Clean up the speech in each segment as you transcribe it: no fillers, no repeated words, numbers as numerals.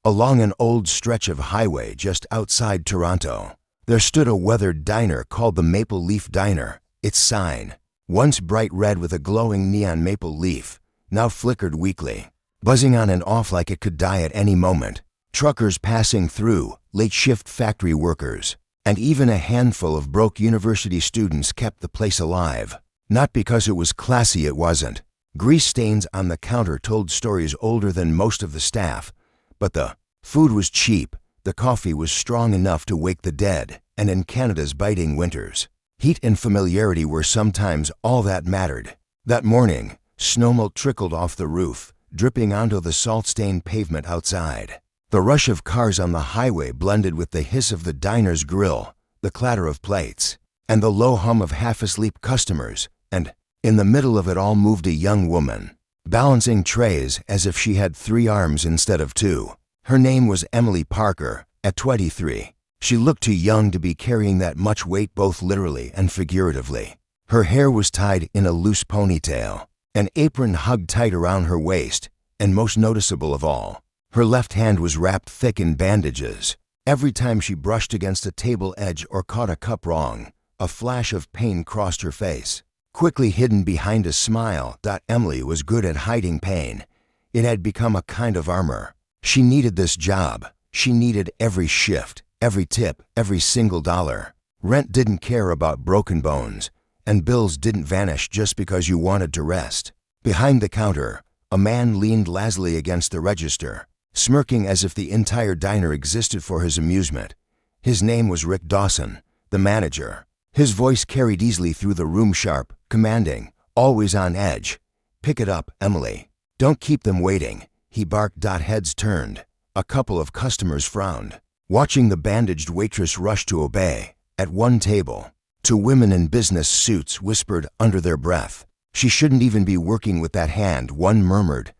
Along an old stretch of highway just outside Toronto, there stood a weathered diner called the Maple Leaf Diner. Its sign, once bright red with a glowing neon maple leaf, now flickered weakly, buzzing on and off like it could die at any moment. Truckers passing through, late shift factory workers, and even a handful of broke university students kept the place alive. Not because it was classy, it wasn't. Grease stains on the counter told stories older than most of the staff, but the food was cheap, the coffee was strong enough to wake the dead, and in Canada's biting winters, heat and familiarity were sometimes all that mattered. That morning, snowmelt trickled off the roof, dripping onto the salt-stained pavement outside. The rush of cars on the highway blended with the hiss of the diner's grill, the clatter of plates, and the low hum of half-asleep customers, and in the middle of it all moved a young woman, balancing trays as if she had 3 arms instead of 2. Her name was Emily Parker. At 23, she looked too young to be carrying that much weight both literally and figuratively. Her hair was tied in a loose ponytail, an apron hugged tight around her waist, and most noticeable of all, her left hand was wrapped thick in bandages. Every time she brushed against a table edge or caught a cup wrong, a flash of pain crossed her face. Quickly hidden behind a smile, Emily was good at hiding pain. It had become a kind of armor. She needed this job. She needed every shift, every tip, every single dollar. Rent didn't care about broken bones, and bills didn't vanish just because you wanted to rest. Behind the counter, a man leaned lazily against the register, smirking as if the entire diner existed for his amusement. His name was Rick Dawson, the manager. His voice carried easily through the room, sharp, commanding, always on edge. "Pick it up, Emily. Don't keep them waiting," he barked. Heads turned. A couple of customers frowned, watching the bandaged waitress rush to obey. At one table, 2 women in business suits whispered under their breath, "She shouldn't even be working with that hand," one murmured.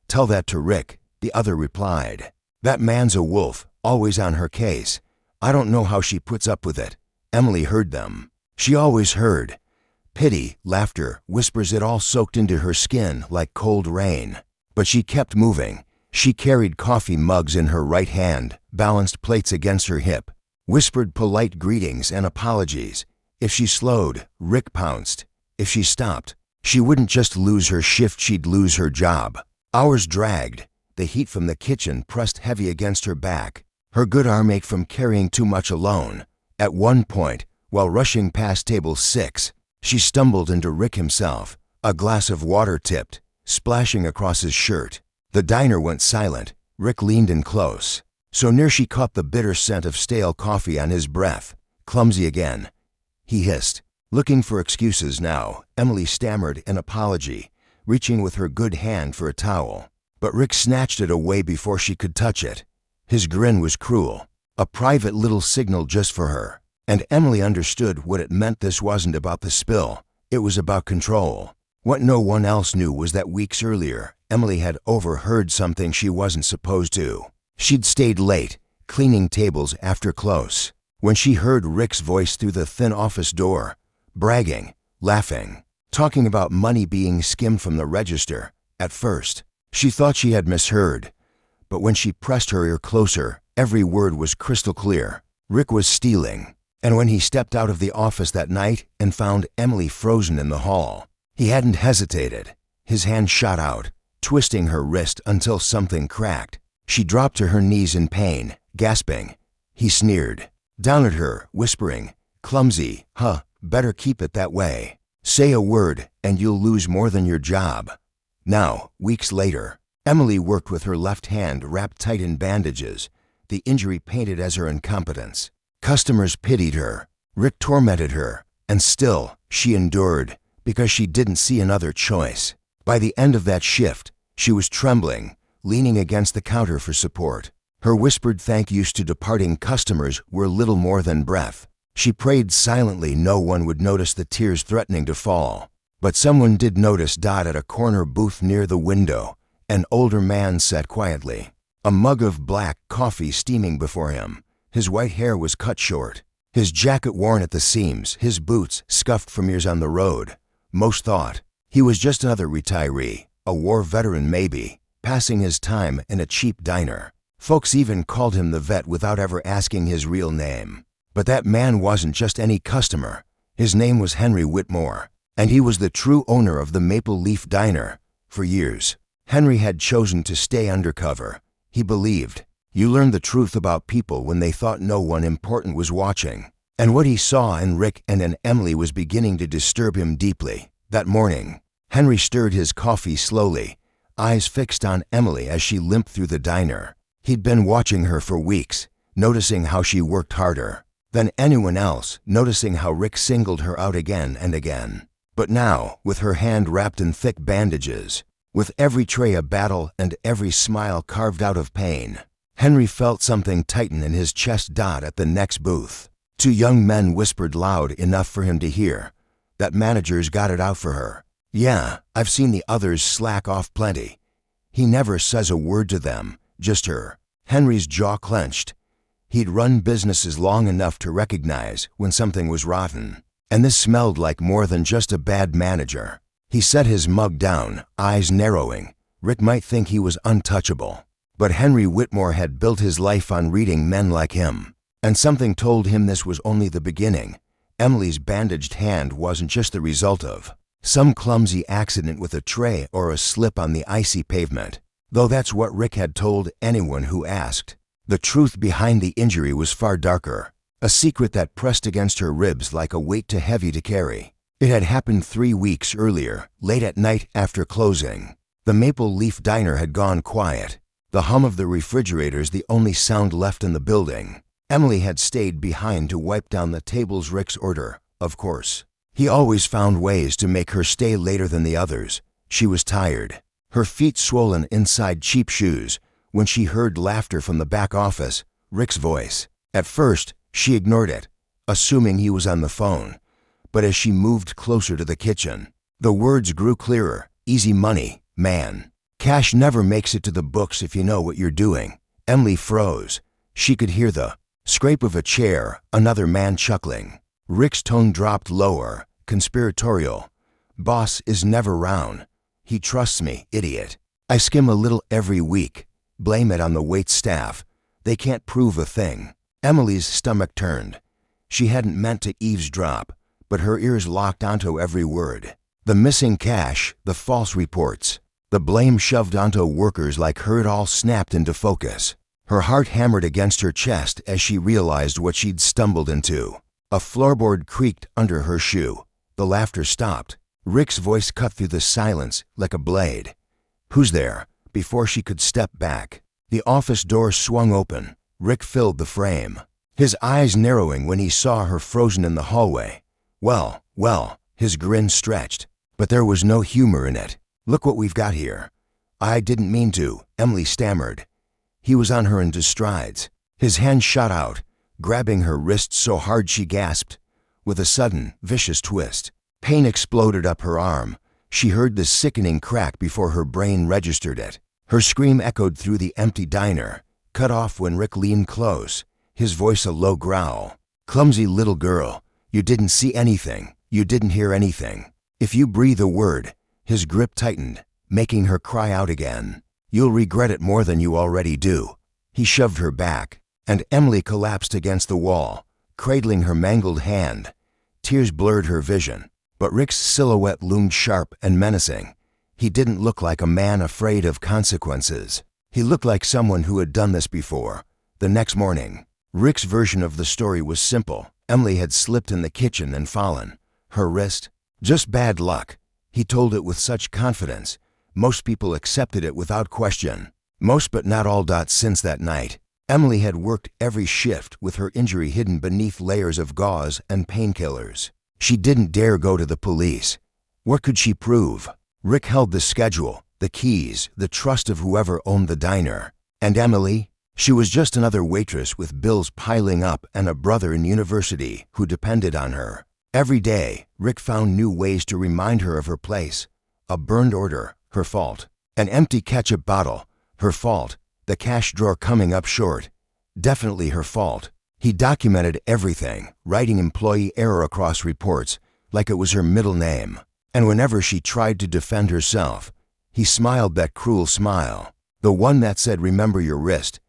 "Tell that to Rick," the other replied. "That man's a wolf, always on her case. I don't know how she puts up with it." Emily heard them. She always heard. Pity, laughter, whispers, it all soaked into her skin like cold rain. But she kept moving. She carried coffee mugs in her right hand, balanced plates against her hip, whispered polite greetings and apologies. If she slowed, Rick pounced. If she stopped, she wouldn't just lose her shift, she'd lose her job. Hours dragged. The heat from the kitchen pressed heavy against her back. Her good arm ached from carrying too much alone. At one point, while rushing past table 6, she stumbled into Rick himself. A glass of water tipped, splashing across his shirt. The diner went silent. Rick leaned in close, so near she caught the bitter scent of stale coffee on his breath. "Clumsy again," he hissed. Looking for excuses now, Emily stammered an apology, reaching with her good hand for a towel. But Rick snatched it away before she could touch it. His grin was cruel. A private little signal just for her. And Emily understood what it meant. This wasn't about the spill. It was about control. What no one else knew was that weeks earlier, Emily had overheard something she wasn't supposed to. She'd stayed late, cleaning tables after close, when she heard Rick's voice through the thin office door, bragging, laughing, talking about money being skimmed from the register. At first, she thought she had misheard. But when she pressed her ear closer, every word was crystal clear. Rick was stealing. And when he stepped out of the office that night and found Emily frozen in the hall, he hadn't hesitated. His hand shot out, twisting her wrist until something cracked. She dropped to her knees in pain, gasping. He sneered down at her, whispering, "Clumsy, huh? Better keep it that way. Say a word and you'll lose more than your job." Now, weeks later, Emily worked with her left hand wrapped tight in bandages, the injury painted as her incompetence. Customers pitied her. Rick tormented her. And still, she endured, because she didn't see another choice. By the end of that shift, she was trembling, leaning against the counter for support. Her whispered thank yous to departing customers were little more than breath. She prayed silently no one would notice the tears threatening to fall. But someone did notice. At a corner booth near the window, an older man sat quietly, a mug of black coffee steaming before him. His white hair was cut short, his jacket worn at the seams, his boots scuffed from years on the road. Most thought he was just another retiree, a war veteran maybe, passing his time in a cheap diner. Folks even called him the vet without ever asking his real name. But that man wasn't just any customer. His name was Henry Whitmore, and he was the true owner of the Maple Leaf Diner. For years, Henry had chosen to stay undercover. He believed you learned the truth about people when they thought no one important was watching. And what he saw in Rick and in Emily was beginning to disturb him deeply. That morning, Henry stirred his coffee slowly, eyes fixed on Emily as she limped through the diner. He'd been watching her for weeks, noticing how she worked harder than anyone else, noticing how Rick singled her out again and again. But now, with her hand wrapped in thick bandages, with every tray a battle and every smile carved out of pain, Henry felt something tighten in his chest. At the next booth, two young men whispered loud enough for him to hear. That manager's got it out for her. Yeah, I've seen the others slack off plenty. He never says a word to them, just her. Henry's jaw clenched. He'd run businesses long enough to recognize when something was rotten, and this smelled like more than just a bad manager. He set his mug down, eyes narrowing. Rick might think he was untouchable, but Henry Whitmore had built his life on reading men like him, and something told him this was only the beginning. Emily's bandaged hand wasn't just the result of some clumsy accident with a tray or a slip on the icy pavement, though that's what Rick had told anyone who asked. The truth behind the injury was far darker, a secret that pressed against her ribs like a weight too heavy to carry. It had happened 3 weeks earlier, late at night after closing. The Maple Leaf Diner had gone quiet, the hum of the refrigerators the only sound left in the building. Emily had stayed behind to wipe down the tables. Rick's order, of course. He always found ways to make her stay later than the others. She was tired, her feet swollen inside cheap shoes, when she heard laughter from the back office, Rick's voice. At first, she ignored it, assuming he was on the phone. But as she moved closer to the kitchen, the words grew clearer. Easy money, man. Cash never makes it to the books if you know what you're doing. Emily froze. She could hear the scrape of a chair, another man chuckling. Rick's tone dropped lower, conspiratorial. Boss is never round. He trusts me, idiot. I skim a little every week. Blame it on the wait staff. They can't prove a thing. Emily's stomach turned. She hadn't meant to eavesdrop, but her ears locked onto every word. The missing cash, the false reports, the blame shoved onto workers like her. It all snapped into focus. Her heart hammered against her chest as she realized what she'd stumbled into. A floorboard creaked under her shoe. The laughter stopped. Rick's voice cut through the silence like a blade. Who's there? Before she could step back, the office door swung open. Rick filled the frame, his eyes narrowing when he saw her frozen in the hallway. Well, his grin stretched, but there was no humor in it. Look what we've got here. I didn't mean to, Emily stammered. He was on her into strides. His hand shot out, grabbing her wrist so hard she gasped. With a sudden, vicious twist, pain exploded up her arm. She heard the sickening crack before her brain registered it. Her scream echoed through the empty diner, cut off when Rick leaned close, his voice a low growl. Clumsy little girl, you didn't see anything, you didn't hear anything. If you breathe a word, his grip tightened, making her cry out again. You'll regret it more than you already do. He shoved her back, and Emily collapsed against the wall, cradling her mangled hand. Tears blurred her vision, but Rick's silhouette loomed sharp and menacing. He didn't look like a man afraid of consequences. He looked like someone who had done this before. The next morning, Rick's version of the story was simple. Emily had slipped in the kitchen and fallen. Her wrist? Just bad luck. He told it with such confidence. Most people accepted it without question. Most but not all. Since that night, Emily had worked every shift with her injury hidden beneath layers of gauze and painkillers. She didn't dare go to the police. What could she prove? Rick held the schedule, the keys, the trust of whoever owned the diner. And Emily? She was just another waitress with bills piling up and a brother in university who depended on her. Every day, Rick found new ways to remind her of her place. A burned order, her fault. An empty ketchup bottle, her fault. The cash drawer coming up short, definitely her fault. He documented everything, writing employee error across reports like it was her middle name. And whenever she tried to defend herself, he smiled that cruel smile, the one that said, remember your wrist.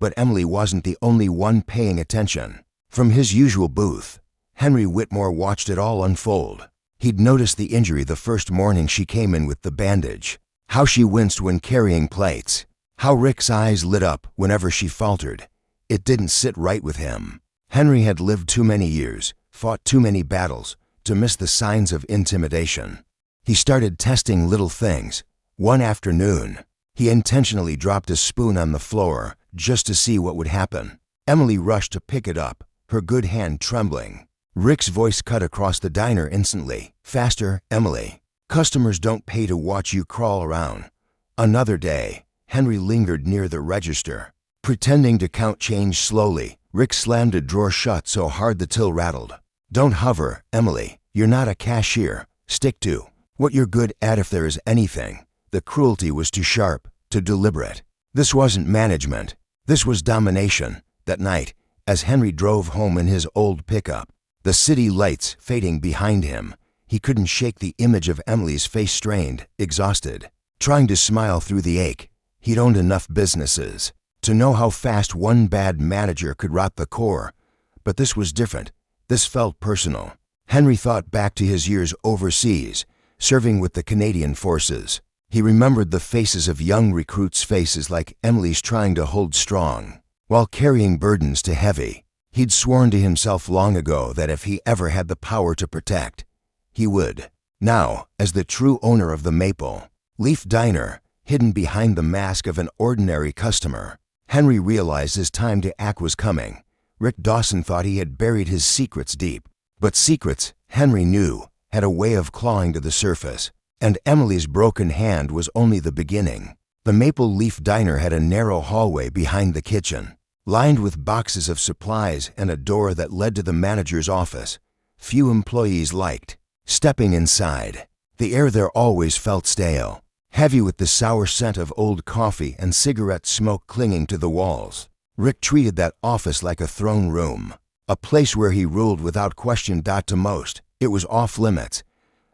But Emily wasn't the only one paying attention. From his usual booth, Henry Whitmore watched it all unfold. He'd noticed the injury the first morning she came in with the bandage, how she winced when carrying plates, how Rick's eyes lit up whenever she faltered. It didn't sit right with him. Henry had lived too many years, fought too many battles, to miss the signs of intimidation. He started testing little things. One afternoon, he intentionally dropped a spoon on the floor just to see what would happen. Emily rushed to pick it up, her good hand trembling. Rick's voice cut across the diner instantly. "Faster, Emily. Customers don't pay to watch you crawl around." Another day, Henry lingered near the register. Pretending to count change slowly, Rick slammed a drawer shut so hard the till rattled. "Don't hover, Emily. You're not a cashier. Stick to what you're good at if there is anything." The cruelty was too sharp, too deliberate. This wasn't management. This was domination. That night, as Henry drove home in his old pickup, the city lights fading behind him, he couldn't shake the image of Emily's face, strained, exhausted, trying to smile through the ache. He'd owned enough businesses to know how fast one bad manager could rot the core. But this was different. This felt personal. Henry thought back to his years overseas, serving with the Canadian Forces. He remembered the faces of young recruits, faces like Emily's, trying to hold strong while carrying burdens too heavy. He'd sworn to himself long ago that if he ever had the power to protect, he would. Now, as the true owner of the Maple Leaf Diner, hidden behind the mask of an ordinary customer, Henry realized his time to act was coming. Rick Dawson thought he had buried his secrets deep. But secrets, Henry knew, had a way of clawing to the surface. And Emily's broken hand was only the beginning. The Maple Leaf Diner had a narrow hallway behind the kitchen, lined with boxes of supplies and a door that led to the manager's office. Few employees liked stepping inside. The air there always felt stale, heavy with the sour scent of old coffee and cigarette smoke clinging to the walls. Rick treated that office like a throne room, a place where he ruled without question. To most, it was off limits.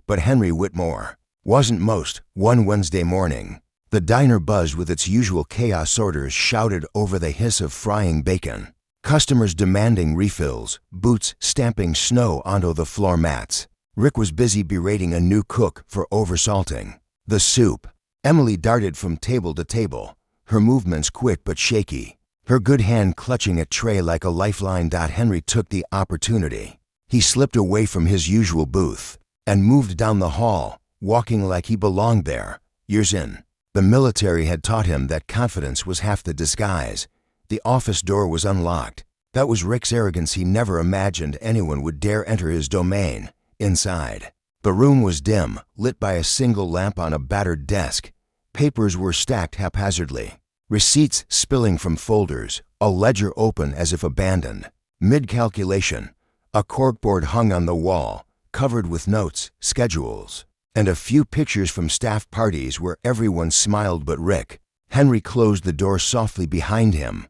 But Henry Whitmore wasn't most. One Wednesday morning, the diner buzzed with its usual chaos. Orders shouted over the hiss of frying bacon, customers demanding refills, boots stamping snow onto the floor mats. Rick was busy berating a new cook for oversalting the soup. Emily darted from table to table, her movements quick but shaky, her good hand clutching a tray like a lifeline. Henry took the opportunity. He slipped away from his usual booth and moved down the hall, walking like he belonged there. Years in, the military had taught him that confidence was half the disguise. The office door was unlocked. That was Rick's arrogance. He never imagined anyone would dare enter his domain. Inside, the room was dim, lit by a single lamp on a battered desk. Papers were stacked haphazardly, receipts spilling from folders, a ledger open as if abandoned. Mid-calculation, a corkboard hung on the wall, covered with notes, schedules, and a few pictures from staff parties where everyone smiled but Rick. Henry closed the door softly behind him.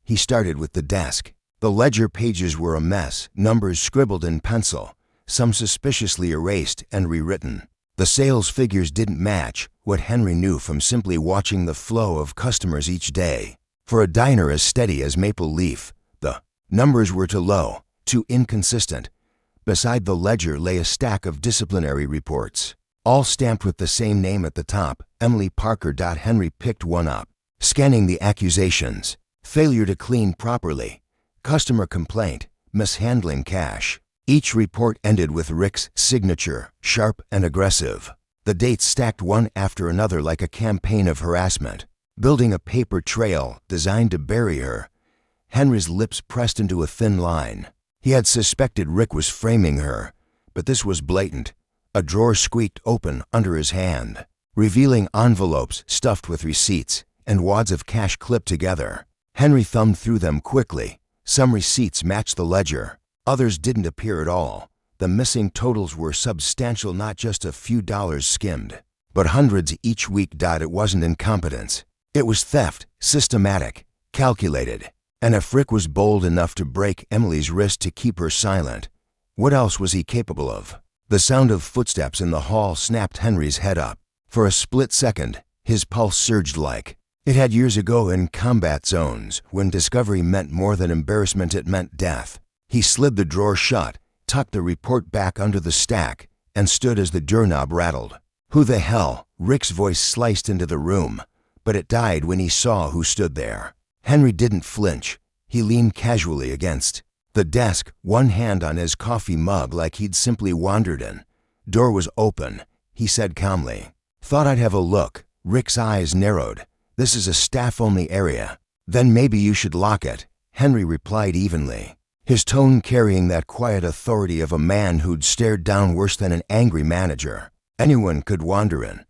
He started with the desk. The ledger pages were a mess, numbers scribbled in pencil, some suspiciously erased and rewritten. The sales figures didn't match what Henry knew from simply watching the flow of customers each day. For a diner as steady as Maple Leaf, the numbers were too low, too inconsistent. Beside the ledger lay a stack of disciplinary reports, all stamped with the same name at the top, Emily Parker. Henry picked one up, scanning the accusations: failure to clean properly, customer complaint, mishandling cash. Each report ended with Rick's signature, sharp and aggressive. The dates stacked one after another like a campaign of harassment, building a paper trail designed to bury her. Henry's lips pressed into a thin line. He had suspected Rick was framing her, but this was blatant. A drawer squeaked open under his hand, revealing envelopes stuffed with receipts and wads of cash clipped together. Henry thumbed through them quickly. Some receipts matched the ledger, others didn't appear at all. The missing totals were substantial, not just a few dollars skimmed, but hundreds each week. It wasn't incompetence. It was theft, systematic, calculated. And if Rick was bold enough to break Emily's wrist to keep her silent, what else was he capable of? The sound of footsteps in the hall snapped Henry's head up. For a split second, his pulse surged like It had years ago in combat zones, when discovery meant more than embarrassment, it meant death. He slid the drawer shut, tucked the report back under the stack, and stood as the doorknob rattled. "Who the hell?" Rick's voice sliced into the room, but it died when he saw who stood there. Henry didn't flinch. He leaned casually against the desk, one hand on his coffee mug like he'd simply wandered in. "Door was open," he said calmly. "Thought I'd have a look." Rick's eyes narrowed. "This is a staff-only area." "Then maybe you should lock it," Henry replied evenly, his tone carrying that quiet authority of a man who'd stared down worse than an angry manager. Anyone could wander in,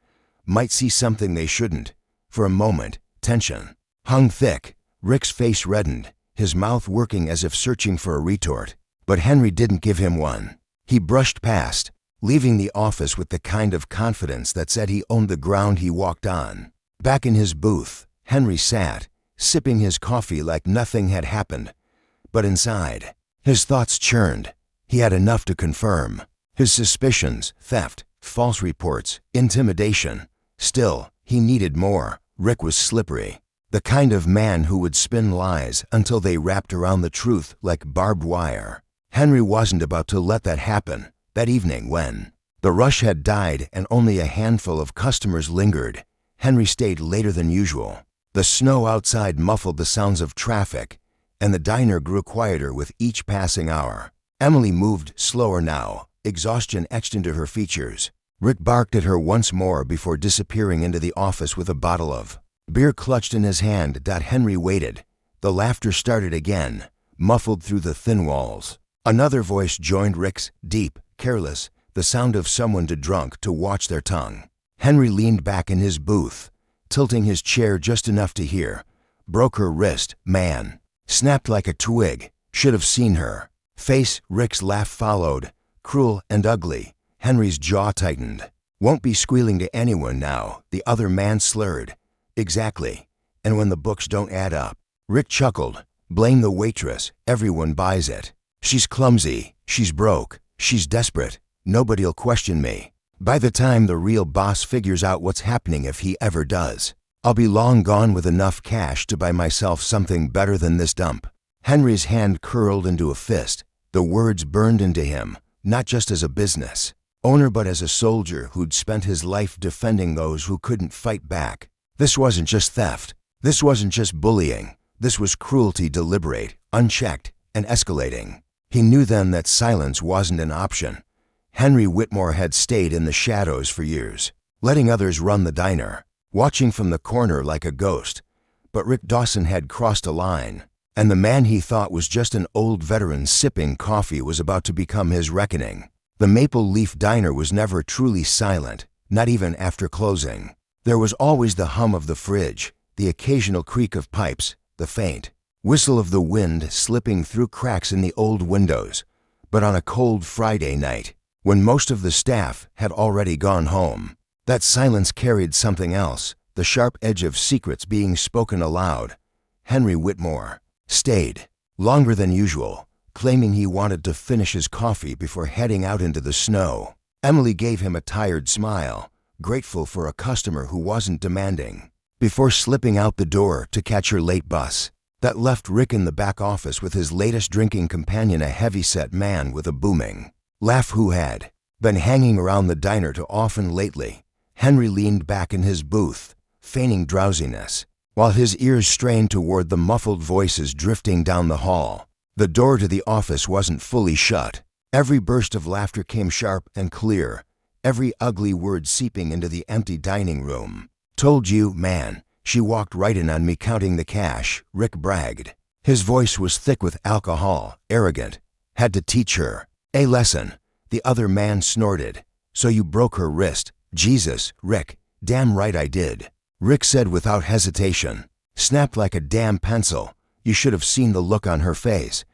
might see something they shouldn't. For a moment, tension hung thick. Rick's face reddened, his mouth working as if searching for a retort. But Henry didn't give him one. He brushed past, leaving the office with the kind of confidence that said he owned the ground he walked on. Back in his booth, Henry sat, sipping his coffee like nothing had happened. But inside, his thoughts churned. He had enough to confirm his suspicions: theft, false reports, intimidation. Still, he needed more. Rick was slippery, the kind of man who would spin lies until they wrapped around the truth like barbed wire. Henry wasn't about to let that happen. That evening, when the rush had died and only a handful of customers lingered, Henry stayed later than usual. The snow outside muffled the sounds of traffic, and the diner grew quieter with each passing hour. Emily moved slower now, exhaustion etched into her features. Rick barked at her once more before disappearing into the office with a bottle of beer clutched in his hand. Henry waited. The laughter started again, muffled through the thin walls. Another voice joined Rick's, deep, careless, the sound of someone too drunk to watch their tongue. Henry leaned back in his booth, tilting his chair just enough to hear. "Broke her wrist, man." Snapped like a twig. "Should have seen her." Face. Rick's laugh followed, cruel and ugly. Henry's jaw tightened. "Won't be squealing to anyone now," the other man slurred. "Exactly. And when the books don't add up." Rick chuckled. "Blame the waitress. Everyone buys it. She's clumsy. She's broke. She's desperate. Nobody'll question me. By the time the real boss figures out what's happening, if he ever does, I'll be long gone with enough cash to buy myself something better than this dump." Henry's hand curled into a fist. The words burned into him, not just as a business owner but as a soldier who'd spent his life defending those who couldn't fight back. This wasn't just theft. This wasn't just bullying. This was cruelty, deliberate, unchecked, and escalating. He knew then that silence wasn't an option. Henry Whitmore had stayed in the shadows for years, letting others run the diner, watching from the corner like a ghost. But Rick Dawson had crossed a line, and the man he thought was just an old veteran sipping coffee was about to become his reckoning. The Maple Leaf Diner was never truly silent, not even after closing. There was always the hum of the fridge, the occasional creak of pipes, the faint whistle of the wind slipping through cracks in the old windows. But on a cold Friday night, when most of the staff had already gone home, that silence carried something else, the sharp edge of secrets being spoken aloud. Henry Whitmore stayed longer than usual, claiming he wanted to finish his coffee before heading out into the snow. Emily gave him a tired smile, grateful for a customer who wasn't demanding, before slipping out the door to catch her late bus. That left Rick in the back office with his latest drinking companion, a heavy-set man with a booming laugh who had been hanging around the diner too often lately. Henry leaned back in his booth, feigning drowsiness, while his ears strained toward the muffled voices drifting down the hall. The door to the office wasn't fully shut. Every burst of laughter came sharp and clear, every ugly word seeping into the empty dining room. "Told you, man." "She walked right in on me counting the cash," Rick bragged. His voice was thick with alcohol, arrogant. "Had to teach her a lesson." The other man snorted. "So you broke her wrist?" "Jesus, Rick." "Damn right I did," Rick said without hesitation. "Snapped like a damn pencil. You should have seen the look on her face.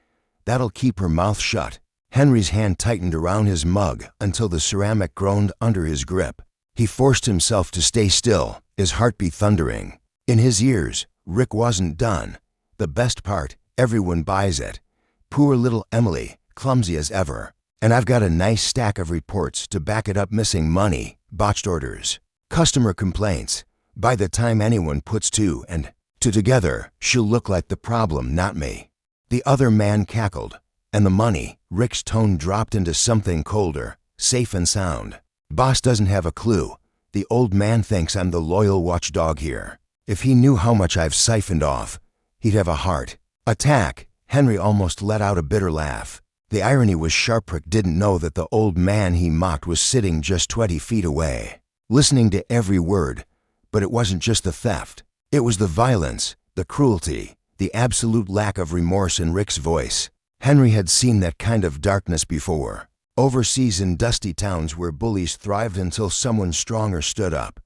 That'll keep her mouth shut." Henry's hand tightened around his mug until the ceramic groaned under his grip. He forced himself to stay still, his heartbeat thundering. In his ears, Rick wasn't done. "The best part, everyone buys it. Poor little Emily, clumsy as ever. And I've got a nice stack of reports to back it up: missing money, botched orders, customer complaints, By the time anyone puts two and two together, she'll look like the problem, not me." The other man cackled. "And the money?" Rick's tone dropped into something colder. "Safe and sound. Boss doesn't have a clue. The old man thinks I'm the loyal watchdog here. If he knew how much I've siphoned off, he'd have a heart attack." Henry almost let out a bitter laugh. The irony was Sharprick didn't know that the old man he mocked was sitting just 20 feet away, listening to every word. But it wasn't just the theft. It was the violence, the cruelty, the absolute lack of remorse in Rick's voice. Henry had seen that kind of darkness before. Overseas in dusty towns where bullies thrived until someone stronger stood up.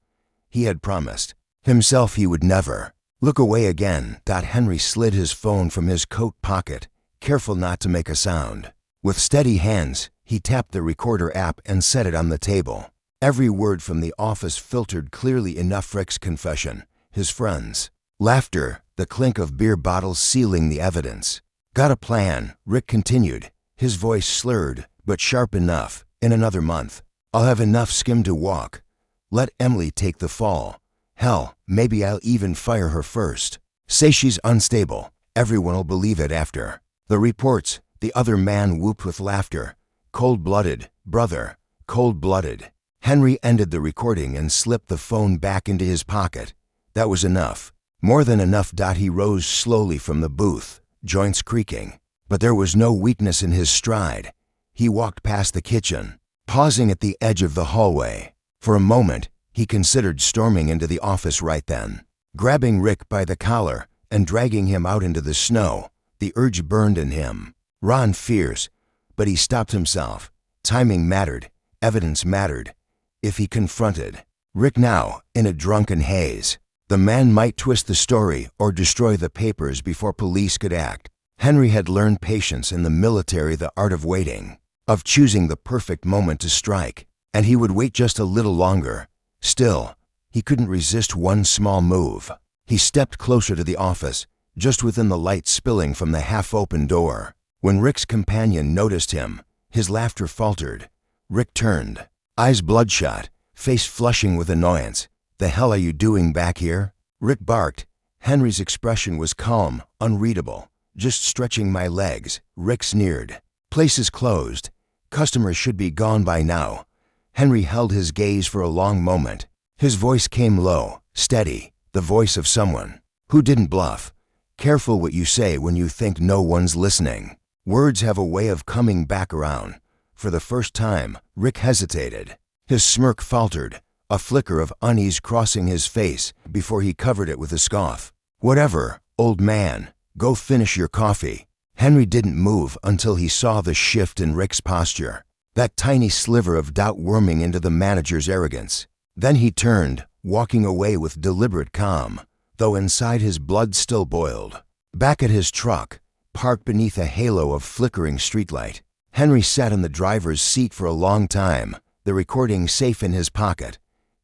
He had promised himself he would never look away again. Henry slid his phone from his coat pocket, careful not to make a sound. With steady hands, he tapped the recorder app and set it on the table. Every word from the office filtered clearly enough. Rick's confession, his friends' laughter, the clink of beer bottles sealing the evidence. "Got a plan," Rick continued, his voice slurred, but sharp enough. "In another month, I'll have enough skim to walk. Let Emily take the fall. Hell, maybe I'll even fire her first. Say she's unstable. Everyone'll believe it after the reports." The other man whooped with laughter. "Cold-blooded, brother, cold-blooded." Henry ended the recording and slipped the phone back into his pocket. That was enough. More than enough. He rose slowly from the booth, joints creaking. But there was no weakness in his stride. He walked past the kitchen, pausing at the edge of the hallway. For a moment, he considered storming into the office right then, grabbing Rick by the collar and dragging him out into the snow. The urge burned in him, raw and fierce, but he stopped himself. Timing mattered. Evidence mattered. If he confronted Rick now, in a drunken haze, the man might twist the story or destroy the papers before police could act. Henry had learned patience in the military, the art of waiting, of choosing the perfect moment to strike, and he would wait just a little longer. Still, he couldn't resist one small move. He stepped closer to the office, just within the light spilling from the half-open door. When Rick's companion noticed him, his laughter faltered. Rick turned, eyes bloodshot, face flushing with annoyance. "The hell are you doing back here?" Rick barked. Henry's expression was calm, unreadable. "Just stretching my legs," Rick sneered. "Place is closed. Customers should be gone by now." Henry held his gaze for a long moment. His voice came low, steady, the voice of someone who didn't bluff. "Careful what you say when you think no one's listening. Words have a way of coming back around." For the first time, Rick hesitated. His smirk faltered, a flicker of unease crossing his face before he covered it with a scoff. "Whatever, old man. Go finish your coffee." Henry didn't move until he saw the shift in Rick's posture, that tiny sliver of doubt worming into the manager's arrogance. Then he turned, walking away with deliberate calm, though inside his blood still boiled. Back at his truck, parked beneath a halo of flickering streetlight, Henry sat in the driver's seat for a long time, the recording safe in his pocket.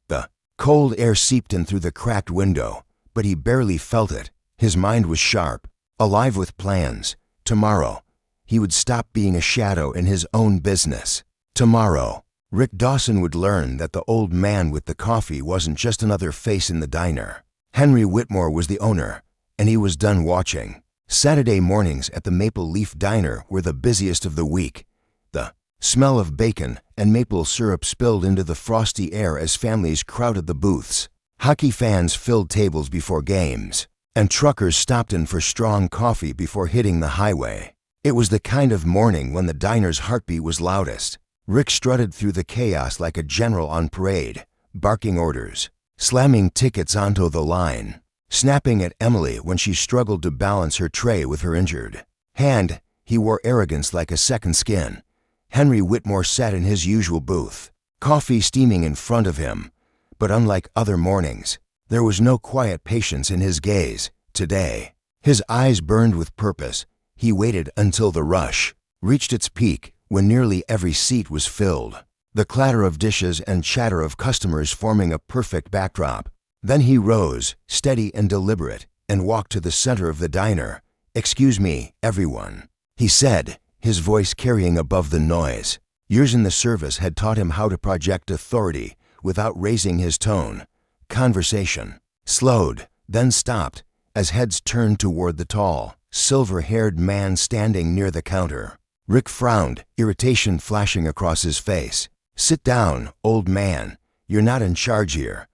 The cold air seeped in through the cracked window, but he barely felt it. His mind was sharp, alive with plans. Tomorrow, he would stop being a shadow in his own business. Tomorrow, Rick Dawson would learn that the old man with the coffee wasn't just another face in the diner. Henry Whitmore was the owner, and he was done watching. Saturday mornings at the Maple Leaf Diner were the busiest of the week. The smell of bacon and maple syrup spilled into the frosty air as families crowded the booths. Hockey fans filled tables before games, and truckers stopped in for strong coffee before hitting the highway. It was the kind of morning when the diner's heartbeat was loudest. Rick strutted through the chaos like a general on parade, barking orders, slamming tickets onto the line, snapping at Emily when she struggled to balance her tray with her injured hand. He wore arrogance like a second skin. Henry Whitmore sat in his usual booth, coffee steaming in front of him. But unlike other mornings, there was no quiet patience in his gaze today. His eyes burned with purpose. He waited until the rush reached its peak, when nearly every seat was filled, the clatter of dishes and chatter of customers forming a perfect backdrop. Then he rose, steady and deliberate, and walked to the center of the diner. "Excuse me, everyone," he said, his voice carrying above the noise. Years in the service had taught him how to project authority without raising his tone. Conversation slowed, then stopped, as heads turned toward the tall, silver-haired man standing near the counter. Rick frowned, irritation flashing across his face. "Sit down, old man. You're not in charge here."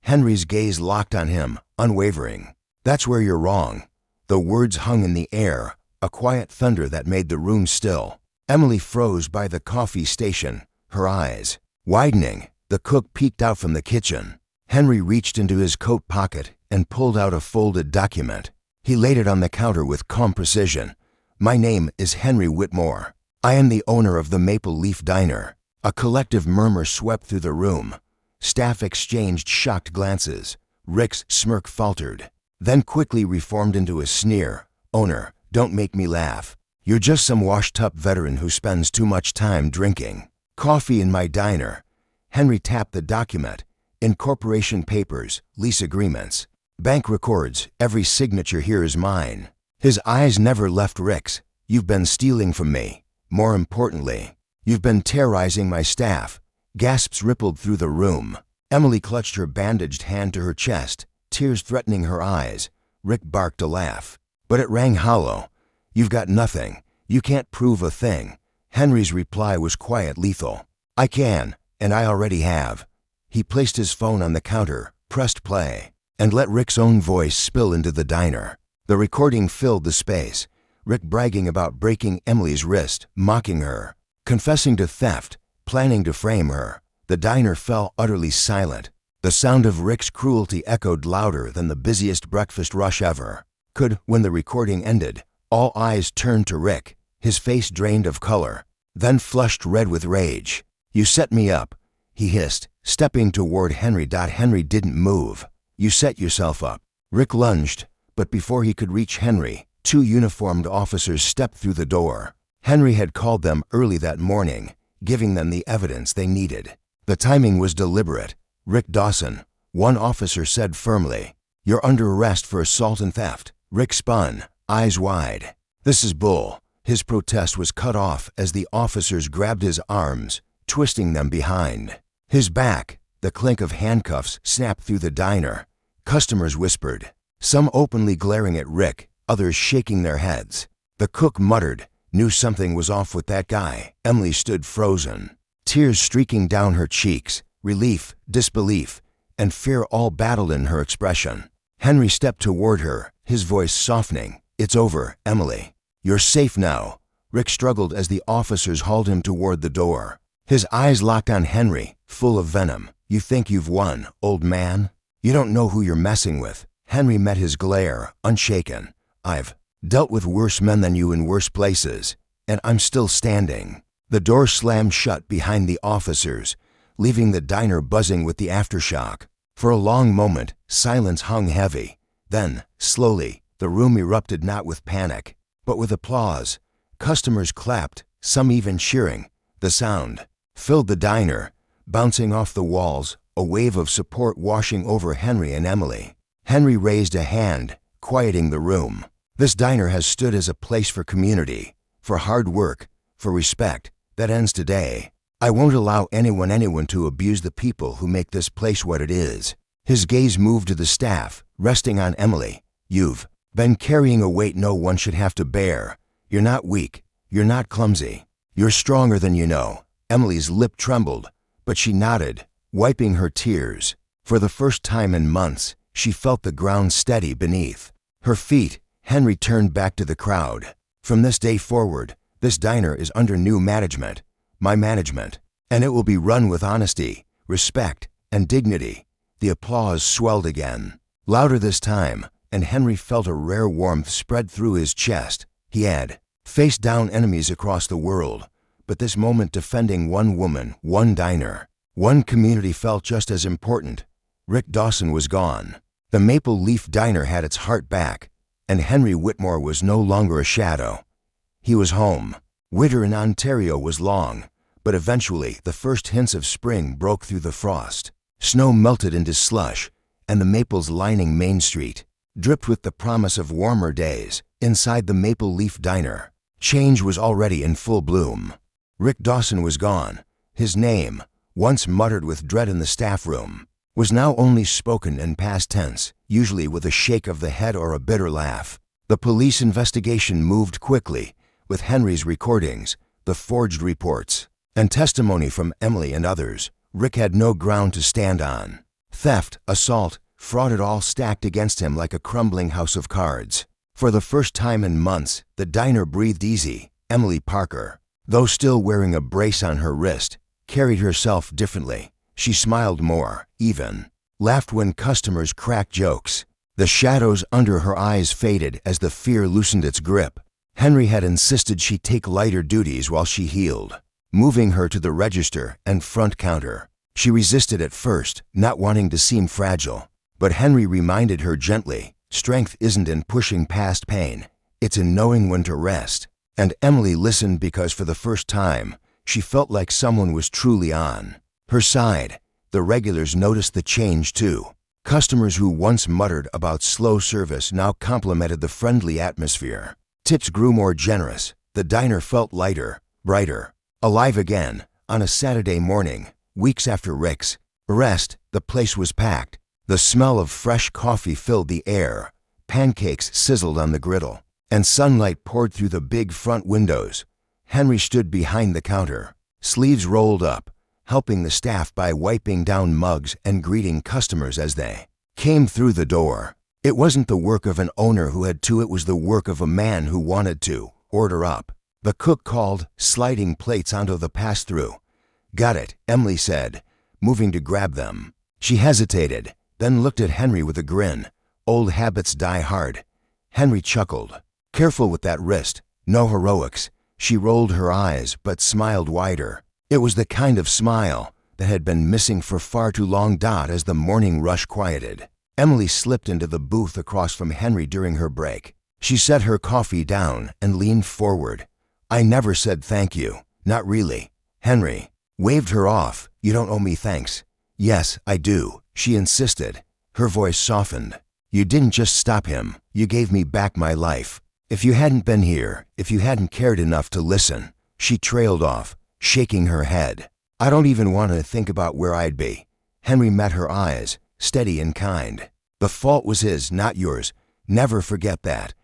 Henry's gaze locked on him, unwavering. "That's where you're wrong." The words hung in the air, a quiet thunder that made the room still. Emily froze by the coffee station, her eyes widening. The cook peeked out from the kitchen. Henry reached into his coat pocket and pulled out a folded document. He laid it on the counter with calm precision. "My name is Henry Whitmore. I am the owner of the Maple Leaf Diner." A collective murmur swept through the room. Staff exchanged shocked glances. Rick's smirk faltered, then quickly reformed into a sneer. "Owner, don't make me laugh. You're just some washed-up veteran who spends too much time drinking coffee in my diner." Henry tapped the document. "Incorporation papers, lease agreements, bank records, every signature here is mine." His eyes never left Rick's. "You've been stealing from me. More importantly, you've been terrorizing my staff." Gasps rippled through the room. Emily clutched her bandaged hand to her chest, tears threatening her eyes. Rick barked a laugh, but it rang hollow. "You've got nothing. You can't prove a thing." Henry's reply was quiet, lethal. "I can, and I already have." He placed his phone on the counter, pressed play, and let Rick's own voice spill into the diner. The recording filled the space. Rick bragging about breaking Emily's wrist, mocking her, confessing to theft, planning to frame her. The diner fell utterly silent. The sound of Rick's cruelty echoed louder than the busiest breakfast rush ever. When the recording ended, all eyes turned to Rick, his face drained of color, then flushed red with rage. "You set me up," he hissed, stepping toward Henry. Henry didn't move. "You set yourself up." Rick lunged, but before he could reach Henry, two uniformed officers stepped through the door. Henry had called them early that morning, giving them the evidence they needed. The timing was deliberate. "Rick Dawson," one officer said firmly, "you're under arrest for assault and theft." Rick spun, eyes wide. "This is bull." His protest was cut off as the officers grabbed his arms, twisting them behind his back. The clink of handcuffs snapped through the diner. Customers whispered, some openly glaring at Rick, others shaking their heads. The cook muttered, "Knew something was off with that guy." Emily stood frozen, tears streaking down her cheeks, relief, disbelief, and fear all battled in her expression. Henry stepped toward her, his voice softening. "It's over, Emily. You're safe now." Rick struggled as the officers hauled him toward the door. His eyes locked on Henry, full of venom. "You think you've won, old man? You don't know who you're messing with." Henry met his glare, unshaken. "I've dealt with worse men than you in worse places, and I'm still standing." The door slammed shut behind the officers, leaving the diner buzzing with the aftershock. For a long moment, silence hung heavy. Then, slowly, the room erupted not with panic, but with applause. Customers clapped, some even cheering. The sound filled the diner, bouncing off the walls, a wave of support washing over Henry and Emily. Henry raised a hand, quieting the room. "This diner has stood as a place for community, for hard work, for respect. That ends today. I won't allow anyone to abuse the people who make this place what it is." His gaze moved to the staff, resting on Emily. "You've been carrying a weight no one should have to bear. You're not weak. You're not clumsy. You're stronger than you know." Emily's lip trembled, but she nodded, wiping her tears. For the first time in months, she felt the ground steady beneath her feet. Henry turned back to the crowd. "From this day forward, this diner is under new management, my management, and it will be run with honesty, respect, and dignity." The applause swelled again, louder this time, and Henry felt a rare warmth spread through his chest. He had faced down enemies across the world, but this moment defending one woman, one diner, one community felt just as important. Rick Dawson was gone. The Maple Leaf Diner had its heart back, and Henry Whitmore was no longer a shadow. He was home. Winter in Ontario was long, but eventually the first hints of spring broke through the frost. Snow melted into slush, and the maples lining Main Street dripped with the promise of warmer days. Inside the Maple Leaf Diner, change was already in full bloom. Rick Dawson was gone. His name, once muttered with dread in the staff room, was now only spoken in past tense, usually with a shake of the head or a bitter laugh. The police investigation moved quickly, with Henry's recordings, the forged reports, and testimony from Emily and others. Rick had no ground to stand on. Theft, assault, fraud, it all stacked against him like a crumbling house of cards. For the first time in months, the diner breathed easy. Emily Parker, though still wearing a brace on her wrist, carried herself differently. She smiled more, even, laughed when customers cracked jokes. The shadows under her eyes faded as the fear loosened its grip. Henry had insisted she take lighter duties while she healed, moving her to the register and front counter. She resisted at first, not wanting to seem fragile, but Henry reminded her gently, strength isn't in pushing past pain, it's in knowing when to rest. And Emily listened because for the first time, she felt like someone was truly on her side. The regulars noticed the change too. Customers who once muttered about slow service now complimented the friendly atmosphere. Tips grew more generous. The diner felt lighter, brighter, alive again. On a Saturday morning, weeks after Rick's arrest, the place was packed. The smell of fresh coffee filled the air. Pancakes sizzled on the griddle, and sunlight poured through the big front windows. Henry stood behind the counter, sleeves rolled up, helping the staff by wiping down mugs and greeting customers as they came through the door. It wasn't the work of an owner who had to, it was the work of a man who wanted to order up. The cook called, sliding plates onto the pass-through. "Got it," Emily said, moving to grab them. She hesitated, then looked at Henry with a grin. Old habits die hard. Henry chuckled. "Careful with that wrist. No heroics." She rolled her eyes but smiled wider. It was the kind of smile that had been missing for far too long. As the morning rush quieted, Emily slipped into the booth across from Henry during her break. She set her coffee down and leaned forward. "I never said thank you. Not really." Henry waved her off. "You don't owe me thanks." "Yes, I do," she insisted. Her voice softened. "You didn't just stop him. You gave me back my life. If you hadn't been here, if you hadn't cared enough to listen." She trailed off, shaking her head. "I don't even want to think about where I'd be." Henry met her eyes, steady and kind. "The fault was his, not yours. Never forget that."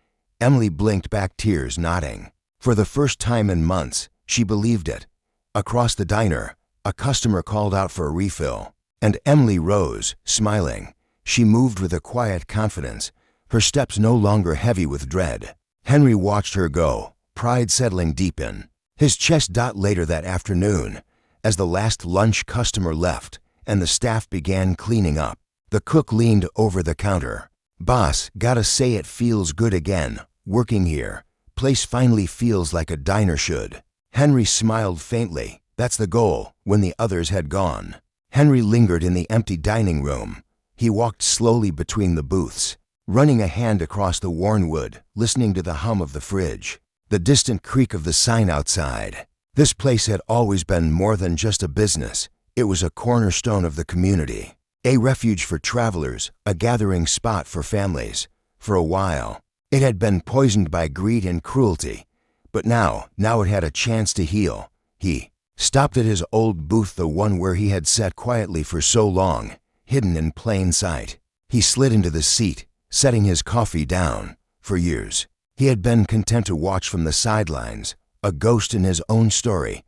Emily blinked back, tears nodding. For the first time in months, she believed it. Across the diner, a customer called out for a refill, and Emily rose, smiling. She moved with a quiet confidence, her steps no longer heavy with dread. Henry watched her go, pride settling deep in his chest. Later that afternoon, as the last lunch customer left and the staff began cleaning up, the cook leaned over the counter. "Boss, gotta say it feels good again, working here. Place finally feels like a diner should." Henry smiled faintly. "That's the goal." When the others had gone, Henry lingered in the empty dining room. He walked slowly between the booths, running a hand across the worn wood, listening to the hum of the fridge, the distant creak of the sign outside. This place had always been more than just a business. It was a cornerstone of the community, a refuge for travelers, a gathering spot for families. For a while, it had been poisoned by greed and cruelty, but now it had a chance to heal. He stopped at his old booth, the one where he had sat quietly for so long, hidden in plain sight. He slid into the seat, setting his coffee down. For years, he had been content to watch from the sidelines, a ghost in his own story,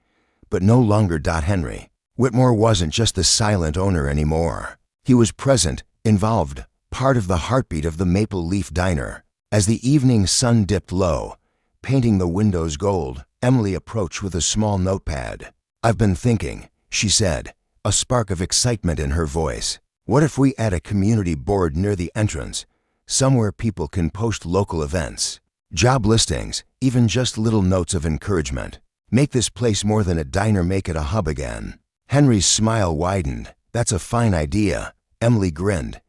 but no longer. Henry Whitmore wasn't just the silent owner anymore. He was present, involved, part of the heartbeat of the Maple Leaf Diner. As the evening sun dipped low, painting the windows gold, Emily approached with a small notepad. "I've been thinking," she said, a spark of excitement in her voice. "What if we add a community board near the entrance, somewhere people can post local events, job listings, even just little notes of encouragement? Make this place more than a diner, make it a hub again." Henry's smile widened. "That's a fine idea." Emily grinned.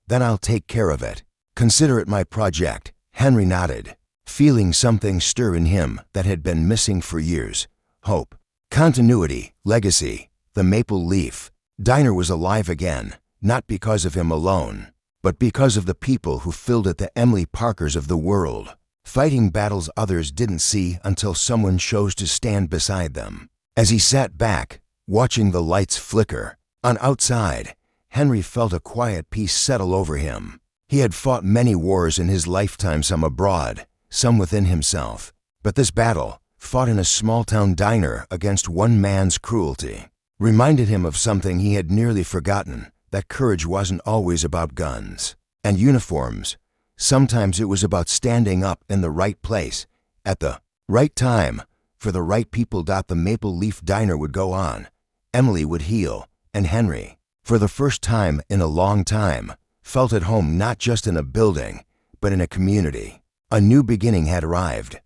"Then I'll take care of it. Consider it my project." Henry nodded, feeling something stir in him that had been missing for years. Hope, continuity, legacy. The Maple Leaf Diner was alive again, not because of him alone, but because of the people who filled it, the Emily Parkers of the world, fighting battles others didn't see until someone chose to stand beside them. As he sat back, watching the lights flicker, on outside, Henry felt a quiet peace settle over him. He had fought many wars in his lifetime, some abroad, some within himself. But this battle, fought in a small-town diner against one man's cruelty, reminded him of something he had nearly forgotten, that courage wasn't always about guns and uniforms. Sometimes it was about standing up in the right place, at the right time, for the right people. The Maple Leaf Diner would go on. Emily would heal, and Henry, for the first time in a long time, felt at home not just in a building, but in a community. A new beginning had arrived.